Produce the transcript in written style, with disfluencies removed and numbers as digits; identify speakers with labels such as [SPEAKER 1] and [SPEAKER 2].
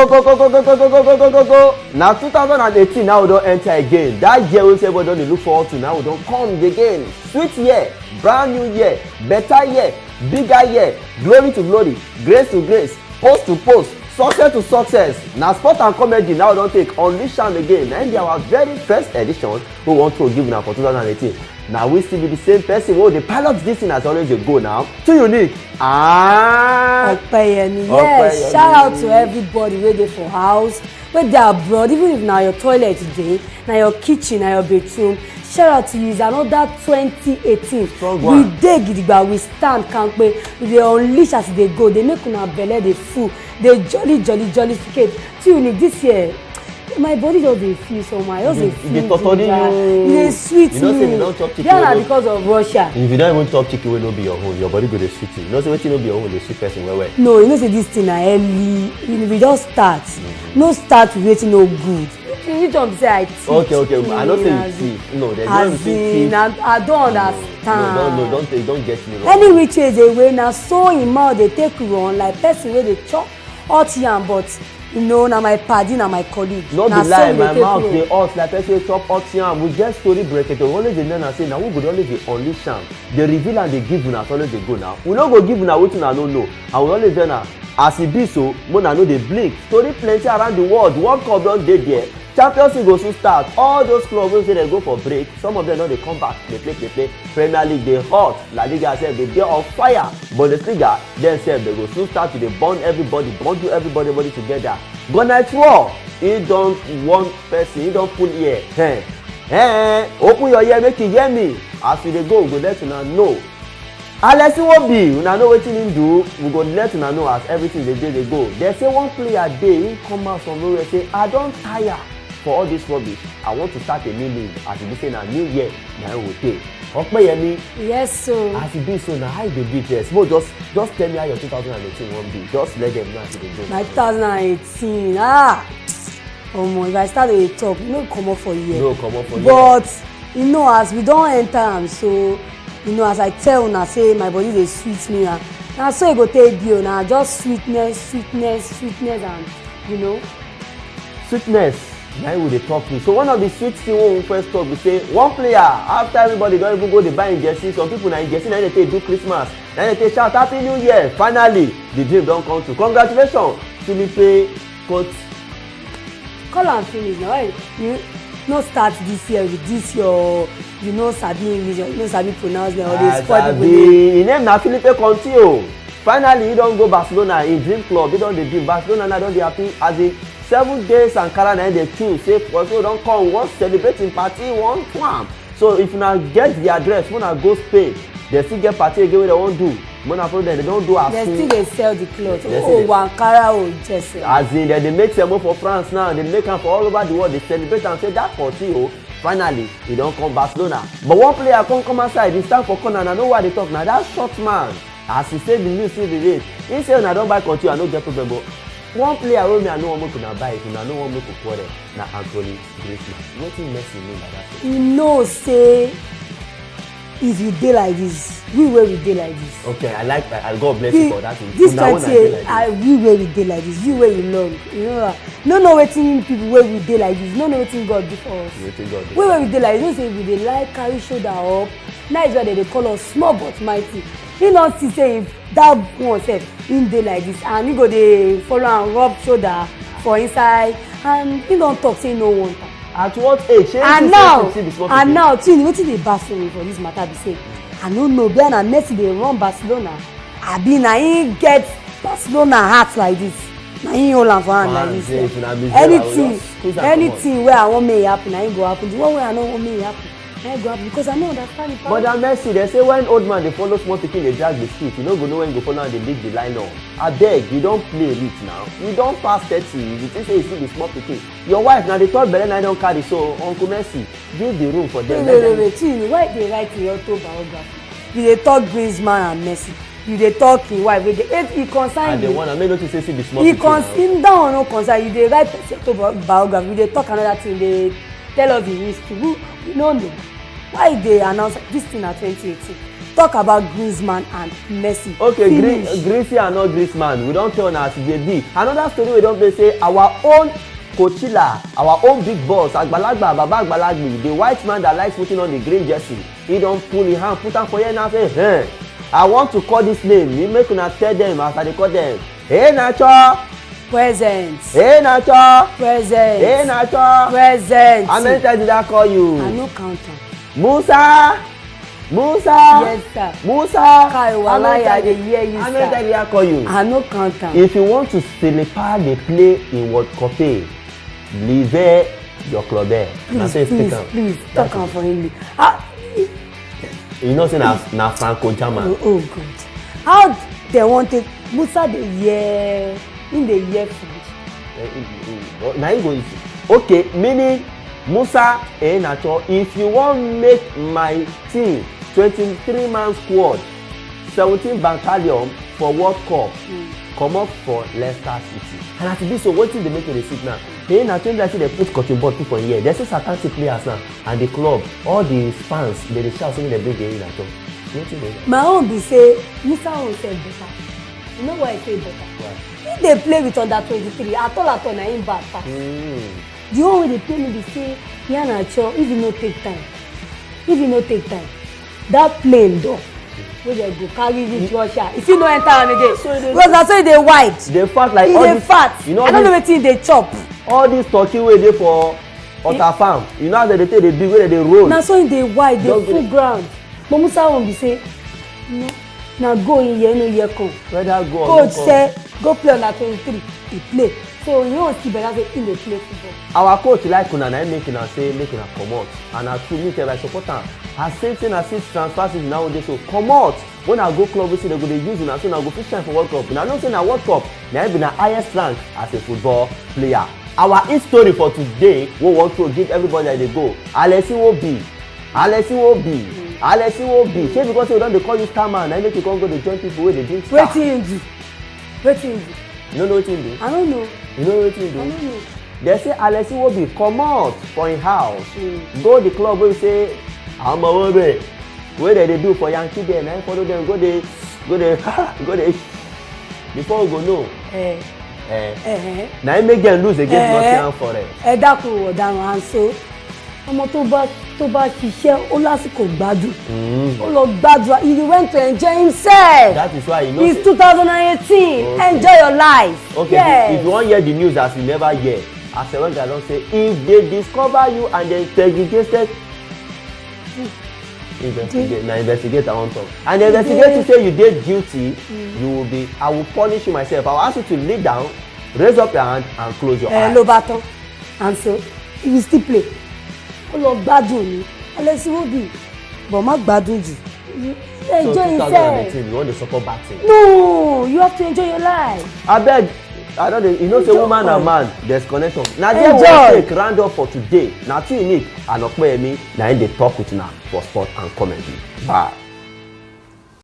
[SPEAKER 1] go. Now 2018 now we don't enter again. That year we say we don't look forward to now we don't come again. Sweet year, brand new year, better year, bigger year, glory to glory, grace to grace, post to post, success to success. Now sport and comedy now we don't take unleash am again. And our very first edition we want to give now for 2018. Now we still be the same person. Oh, the pilot this thing has always a go now. Too unique.
[SPEAKER 2] Opeyemi, yes. Shout out to everybody wey dey for house, wey dey abroad, even if na your toilet dey, na your kitchen, na your bedroom. Shout out to you. It's another 2018. We dey gidigba, we stand kampe, we dey unleash as e dey go. Dey make una belle dey full, dey jollificate. Too unique this year. My body just dey feel somehow. I just dey feel
[SPEAKER 1] you
[SPEAKER 2] dey sweet me.
[SPEAKER 1] You know say you don chop chicken.
[SPEAKER 2] Yeah, na because of Russia.
[SPEAKER 1] If you don even chop chicken wey no be your own, your body go dey sweet you. You know say wetin no be your own dey sweet person well.
[SPEAKER 2] No, you know say this thing na early. We just start. No start with wetin no good. You don't say I teach.
[SPEAKER 1] Okay. I know say you teach. No, there's no teach.
[SPEAKER 2] I don't understand.
[SPEAKER 1] No, don't get me wrong.
[SPEAKER 2] Any which way dey wey na so im mouth dey take run like person wey dey chop hot yam, but you know, na my padi, na my colleague.
[SPEAKER 1] No be lie, my mouth dey hot like person wey chop hot yam. We get story break it. We always dey learn and say na who go always dey unleash am. Dey reveal and dey give una always dey go now. We no go give una wetin una no know. And we always learn am as e be so, una no dey blink. Story plenty around the world. World Cup don dey there. Champions League go soon start. All those clubs wey say dem go for break, some of them no dey come back. Dey play. Premier League dey hot. La Liga sef dey on fire. Bundesliga dem sef dey go soon start to dey bundle everybody together. But night war, he don one person, he don pull ear. Open your ear make you hear me. As we dey go, we go let una know. Alex Iwobi, una know wetin him do. We go let una know as everything dey go. They say one player dey, he come out from nowhere say, I don tire for all this rubbish. I want to start a new league. As e be say na new year na we go take. Opeyemi.
[SPEAKER 2] Yes, so.
[SPEAKER 1] As e be so na how e dey be there. Small just tell me how your 2018 wan be. Just let them know as e dey go.
[SPEAKER 2] My 2018, if I start to talk, no comot for here.
[SPEAKER 1] No comot for here.
[SPEAKER 2] But you know, as we don enter am, so you know, as I tell una say my body dey sweet me, na so e go take be o. Na just sweetness, and you know.
[SPEAKER 1] Sweetness. Now we dey talk to. So one of the sweet thing wey we first talk be say one player after everybody don even go dey buy im jersey, some people na im jersey na dey take do Christmas, na dey take shout happy new year. Finally the dream don come true. Congratulations Philippe Coutinho.
[SPEAKER 2] Call am finish na. Why you no start this year with this your you no sabi English, you no sabi pronounce them or dey spoil people name.
[SPEAKER 1] Him name na Philippe Coutinho. Finally he don go Barcelona, im dream club. He don dey dream Barcelona now, don dey happy as in 7 days Ankara na dey choose say Coutinho don come, we wan celebrate im party, we wan plan. So if una get the address, una go Spain. They still get party again wey dem wan do. Mona follow them, they don do as
[SPEAKER 2] soon. They still dey sell the cloth. Ankara jersey.
[SPEAKER 1] As in dem dey make semo for France now, they make am for all over the world. They celebrate and say that Coutinho finally he don come Barcelona. But one player come outside, he stand for corner and I know why they talk na. That short man, as he say the news still dey rate, he say una don buy Coutinho, I no get problem. But one player wey me I no wan make una buy, if una no wan make una quarrel, na Anthony Griezmann. Wetin Messi mean by that?
[SPEAKER 2] You know say if you dey like this, we wey we dey like this.
[SPEAKER 1] Okay, I like that. God bless you for that.
[SPEAKER 2] This 28, we wey we dey like this, you wey you love, you know wetin people wey we dey like this, no know wetin God do for us. We wey we dey like this, you know say we dey like carry shoulder up. That is why they dey call us small but mighty. He don see say if that one sef him dey like this and he go dey follow am rub shoulder for inside and he don talk say he no want am.
[SPEAKER 1] At what age?
[SPEAKER 2] And now tini wetin dey baffle me for this matter be say I no know where na Messi dey run Barcelona abi na him get Barcelona heart like this, na him hold am for hand like this. Anything wey I wan make e happen na him go happen. The one wey I no wan make e happen na him go happen because I no understand it.
[SPEAKER 1] But that Messi, they say when old man dey follow small pikin dey drag the street, you no go know when you go follow am dey lead the line on. Abeg, you don play reach now. You don pass 30. You think say you still be small pikin. Your wife na the third belle na don carry, so Uncle Messi give the room for them.
[SPEAKER 2] Wait, Tini, why dey write your autobiography? You dey talk Griezmann and Messi. You dey talk him wife wey dey concern you.
[SPEAKER 1] And the one I may notice say be small pikin.
[SPEAKER 2] Him that one no concern you. Dey write autobiography. You dey talk another thing. Dey tell us the history. We no know. Why they announce this thing at 2018? talk about Griezmann and Messi.
[SPEAKER 1] Okay, Greasy and not Griezmann, we don tell una as e dey be. Another story we don play say our own Coachella, our own big boss, Agbalagba, Baba Agbalagbi, the white man that likes putting on the green jersey, he don pull him hand, put am for here now, say, hey, I want to call this name. You make una tell them as I dey call them. Hey, Nacho.
[SPEAKER 2] Present.
[SPEAKER 1] Hey, Nacho.
[SPEAKER 2] Present.
[SPEAKER 1] Hey, Nacho.
[SPEAKER 2] Present.
[SPEAKER 1] How many times did I call you?
[SPEAKER 2] I no count am.
[SPEAKER 1] Musa.
[SPEAKER 2] Yes, sir.
[SPEAKER 1] Musa.
[SPEAKER 2] Kai Walai, I dey hear you,
[SPEAKER 1] how many
[SPEAKER 2] sir.
[SPEAKER 1] times did I call you?
[SPEAKER 2] I no count am.
[SPEAKER 1] If you want to Selepa dey play in World Cup, leave your club there.
[SPEAKER 2] Please, talk am for English.
[SPEAKER 1] You know say na Franco German.
[SPEAKER 2] Oh God. How they want it? Musa dey hear, him dey hear French.
[SPEAKER 1] Na you go easy. Okay, meaning Musa Nacho, if you wan make my team 23-man squad, 17 battalion for World Cup, comot for Leicester City. And as e be so, wetin dey make you dey sit now? Nacho like say dey put cotton bud put for here. Dey say sarcastic players now, and the club, all the fans, dey dey shout say make dem bring Nacho. Wetin dey?
[SPEAKER 2] My own be say Musa own sef better. You know why I say better?
[SPEAKER 1] Why?
[SPEAKER 2] If they play with under 23, at all na him bad pass. The one wey dey play me be say Nacho, if you no take time, that plane door wey dem go carry reach Russia, if you no enter am again, because na so e dey white.
[SPEAKER 1] Dey fat like
[SPEAKER 2] e
[SPEAKER 1] all
[SPEAKER 2] dey
[SPEAKER 1] this.
[SPEAKER 2] fat.
[SPEAKER 1] You know
[SPEAKER 2] I don't know wetin e dey chop.
[SPEAKER 1] All this turkey wey dey for Otta farm, you know how dem dey take dey big wey dem dey roll.
[SPEAKER 2] Na so e dey white, dey full ground. But Musa own be say no, na go in here, no here come.
[SPEAKER 1] Whether go or
[SPEAKER 2] coach say go play under 23, he play. So you wan see better say him dey play football.
[SPEAKER 1] Our coach like una na make una say make una comot, and na true me tell I support am. As same thing as this transfer season nowadays, so comot. When I go club, we say they go dey use una, so una go fit shine for World Cup. Una know say na World Cup na be na highest rank as a football player. Our hit story for today, we want to give everybody that they go. Alexi Wobi. Shey because say we don dey call you star man, na make you come go dey join people wey dey drink star.
[SPEAKER 2] Wetin him do?
[SPEAKER 1] You no know wetin him do?
[SPEAKER 2] I don't know.
[SPEAKER 1] You know wetin him do?
[SPEAKER 2] I don't know.
[SPEAKER 1] They say Alexi Wobi comot for him house, go the club wey say Amowobe wey dem dey do for Yankee there, na him follow dem go dey before we go know. Na him make dem lose against Nottingham Forest.
[SPEAKER 2] Ẹ dákun ọ̀daràn àǹso ọmọ tó bá ṣiṣẹ́ ó lásìkò gbádùn ó lọ gbádùn, he went to enjoy himself.
[SPEAKER 1] That is why you know.
[SPEAKER 2] It's 2018. Okay. Enjoy your life.
[SPEAKER 1] Okay, yes. If you wan hear the news as you never hear, as a guy don say if they discover you and they segregated investigate I wan talk, and the investigator say you dey guilty, you will be, I will punish you myself. I will ask you to lay down, raise up your hand and close your eyes.
[SPEAKER 2] Ló bá tán, and so if you still play ó lọ gbádùn ni Alexi Wobi, but má gbádùn jù. Enjoy yourself. So 2018
[SPEAKER 1] you wan dey support bad thing?
[SPEAKER 2] No, you have to enjoy your life.
[SPEAKER 1] Abeg, I don't know, you know say woman and man there's connection. Na there we take round up for today. Na too unique and Opeyemi na him dey talk with una for sport and comedy. Bye.